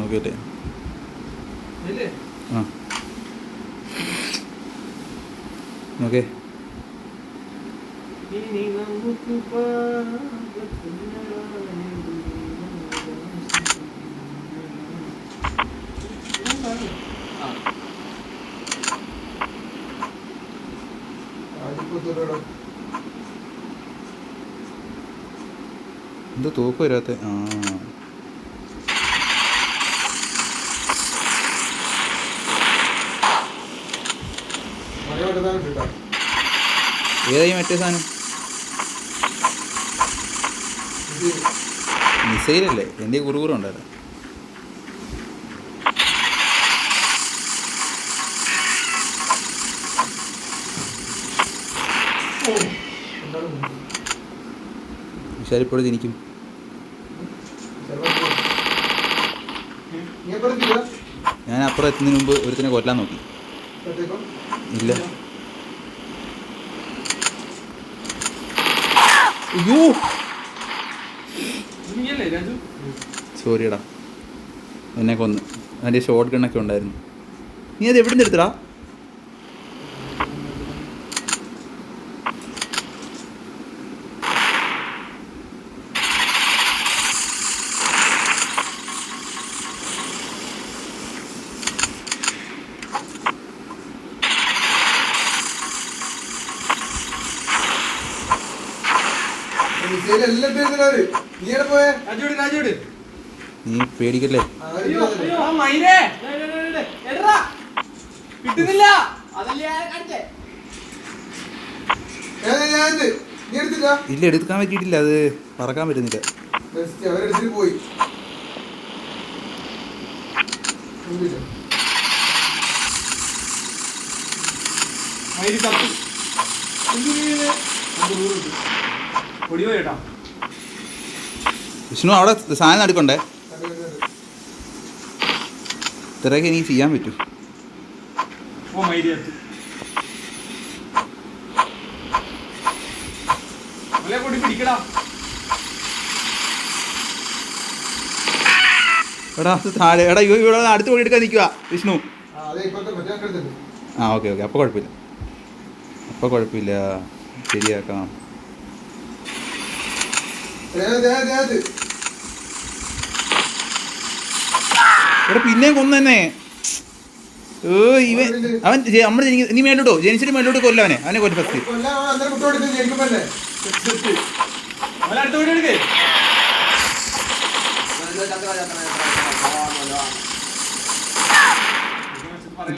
നോക്കിയില്ലേ? ആ ഓക്കെ. എന്ത് തോക്ക് വരാത്ത? ആ ഏതായി മറ്റേ സാധനം? മിസൈലല്ലേ? എൻ്റെ കുറുകുറുണ്ടായിരുന്നു. വിശാലിപ്പോഴും ജനിക്കും. ഞാൻ അപ്പുറം എത്തുന്നതിന് മുമ്പ് ഒരുത്തിനെ കൊല്ലാൻ നോക്കി. ഇല്ല. അയ്യോ സോറിയടാ, എന്നെ കൊന്ന്. അതിൻ്റെ ഷോർട്ട് ഗണ്ണൊക്കെ ഉണ്ടായിരുന്നു. നീ അത് എവിടെ നിന്ന് എടുത്തടാ? നീ പേടിക്കല്ലേ? ഇല്ല, എടുക്കാൻ പറ്റിയിട്ടില്ല. അത് പറക്കാൻ പറ്റുന്നില്ല. പോയി വിഷ്ണു, അവിടെ സാധനം എടുക്കണ്ടേ? ഇത്രയൊക്കെ എനിക്ക് ചെയ്യാൻ പറ്റൂ. എടാ താഴെ. എടാ ഇവിടെ അടുത്ത് കൂടി എടുക്കാൻ നിൽക്കുക വിഷ്ണു. ആ ഓക്കെ ഓക്കെ, അപ്പോൾ കുഴപ്പമില്ല. അപ്പോൾ കുഴപ്പമില്ല, ശരിയാക്കാം. ഇവിടെ പിന്നെയും കൊന്നു തന്നെ. ഇവൻ അവൻ നമ്മൾ നീ മേലോട്ടോ ജനിച്ചിട്ട് മേലോട്ട് കൊല്ലവനെ. അവനെ കൊല്ലം ഫസ്റ്റ്.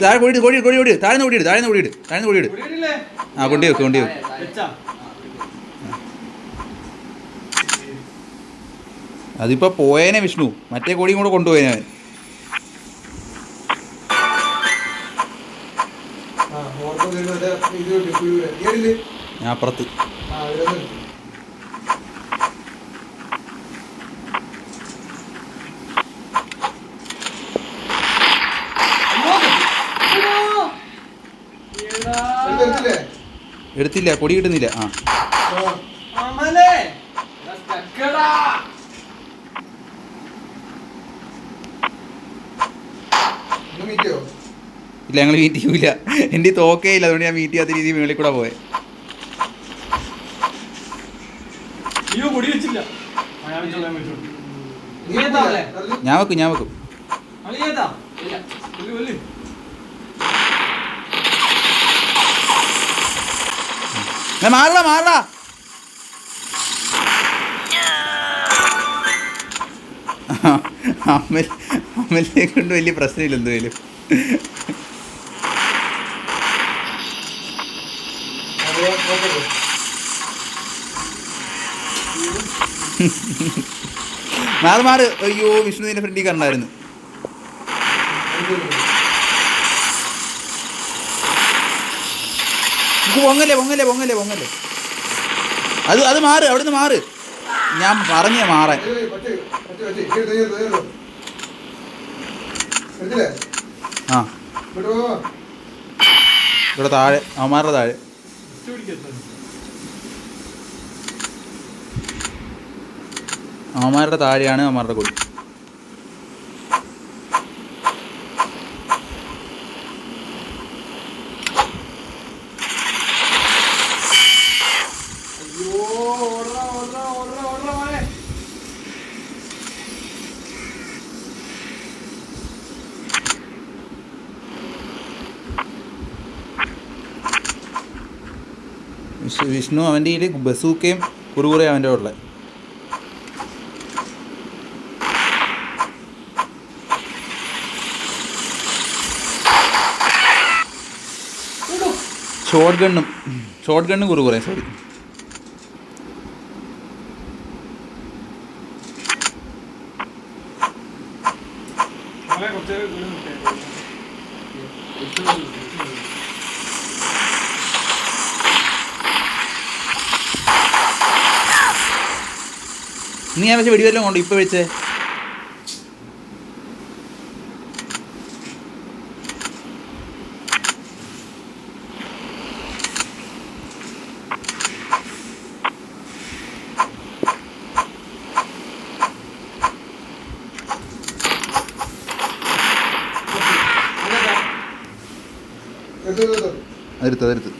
താഴെ കൊടിയിട്, കൊടിയിട്, താഴ്ന്ന് കൊടിയിട്. ആ കൊണ്ടി വെക്ക്. അതിപ്പോൾ പോയേനെ വിഷ്ണു. മറ്റേ കൊടിയും കൂടെ കൊണ്ടുപോയേനെ അവൻ. ഞാൻ അപ്പുറത്ത്. എടുത്തില്ല, കൊടി കിട്ടുന്നില്ല. ആ ഇല്ല, ഞങ്ങൾ മീറ്റ് ചെയ്യൂല. എൻ്റെ തോക്കേ ഇല്ല, അതുകൊണ്ട് ഞാൻ മീറ്റ് ചെയ്യാത്ത രീതിയിൽ മുകളിൽ കൂടെ പോയെ. ഞാൻ വെക്കും. മാറടാ. അമ്മനെ കൊണ്ട് വലിയ പ്രശ്നമില്ല എന്തായാലും. മാറ്. അയ്യോ വിഷ്ണു നിന്റെ ഫ്രണ്ടിൽ കണ്ടായിരുന്നു. പൊങ്ങല്ലേ. അത് മാറ്, അവിടുന്ന് മാറ്. ഞാൻ പറഞ്ഞേ മാറാൻ. ആ ഇവിടെ താഴെ, അവന്മാരുടെ താഴെ. അവന്മാരുടെ താഴെയാണ് അവന്മാരുടെ കൊടി. വിഷ്ണു അവൻ്റെ കയ്യിൽ ബസൂക്കയും കുറുകുറയും അവൻ്റെ ഉള്ളത്. ഷോട്ട് ഗണ്ണും കുറുകുറയും സോറി. നീ ഞാൻ വെച്ച വെടിവെല്ലാം കൊണ്ട് ഇപ്പൊ വെച്ചേ. അതെടുത്ത്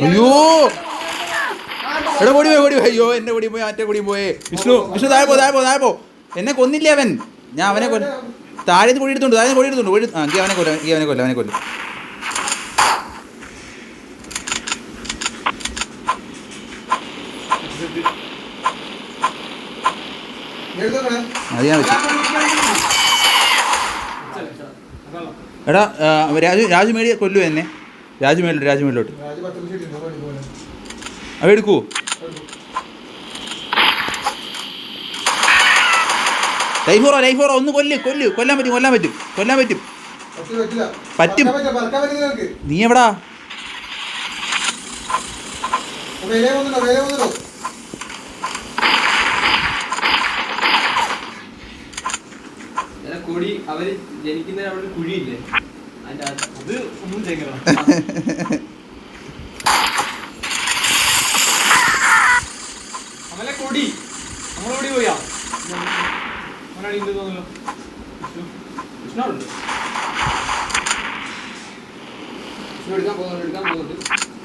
അയ്യോ എടാ പൊടി പോയി അയ്യോ എന്റെ പൊടി പോയി മറ്റേ പൊടി പോയേ. വിഷ്ണു താഴെ പോ എന്നെ കൊന്നില്ലേ അവൻ. ഞാൻ അവനെ താഴെ പൊടി എടുത്തുണ്ട് അവനെ കൊല്ലും. അത് ഞാൻ വെച്ചു. എടാ രാജു മേടിയെ കൊല്ലു എന്നെ. രാജു മേളിലോട്ട് അവ എടുക്കൂ. ലൈഫോറോ ഒന്ന് കൊല്ലാൻ പറ്റും. നീ എവിടാ? കൊടി അവര് ജനിക്കുന്ന അവിടെ ഒരു കുഴിയില്ലേ, അത് ഒന്നും ചെയ്യണം. അവനെ കൊടി നമ്മളോടി പോയാ തോന്നല്ലോ.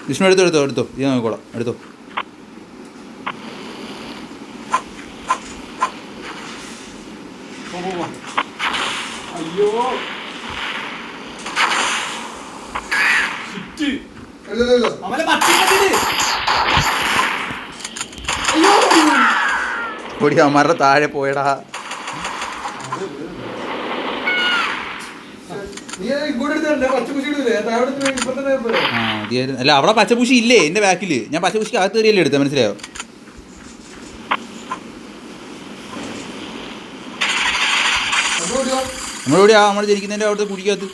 വിഷ്ണു എടുത്തോ ഇത് നോക്കോളാം. എടുത്തോ. അയ്യോ പൊടി അമ്മമാരുടെ താഴെ പോയടാ. അല്ല അവിടെ പച്ചപൂശി ഇല്ലേ എന്റെ ബാക്കില്? ഞാൻ പച്ചപൂശിക്ക് അകത്ത് കയറിയല്ലേ എടുത്തത്, മനസ്സിലായോ? നമ്മളെവിടെയാ നമ്മൾ ജനിക്കുന്നതിൻ്റെ അവിടുത്തെ കുഴിക്കകത്ത്.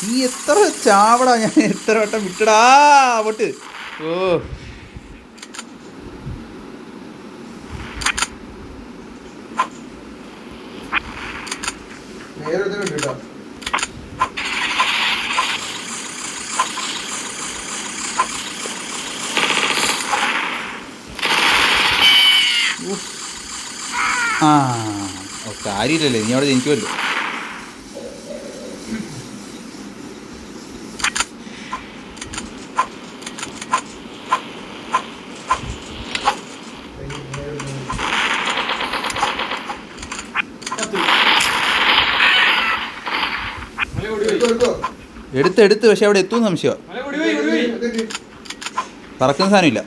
നീ എത്ര ചാവടാ, ഞാൻ എത്ര വട്ടം വിട്ടടാ പൊട്ട്. ഓ കാര്യമില്ലല്ലേ, നീ അവിടെ ജനിക്കുമല്ലോ. എടുത്ത് പക്ഷെ അവിടെ എത്തുമെന്ന് സംശയം. പറക്കുന്ന സാധനമില്ല.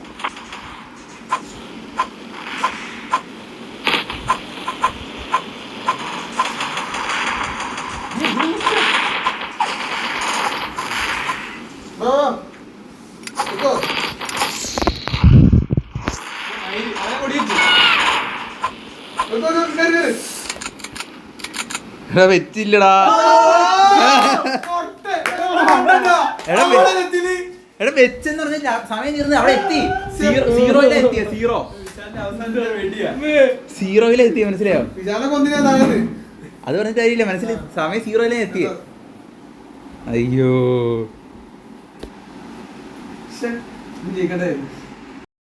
എടാ വെച്ചില്ലടാ, എടാ വെച്ചെന്ന് പറഞ്ഞ സമയം തീർന്ന് അവിടെ എത്തി സീറോയിലെ എത്തിയ സീറോയിലെ എത്തിയ മനസ്സിലായോ? വിശാലെ കൊന്നിനാ താഴെ. അത് പറഞ്ഞിട്ട് കാര്യമില്ല, മനസ്സിൽ സമയം സീറോയിലെ എത്തിയ. അയ്യോ ജയിക്കട്ടെ.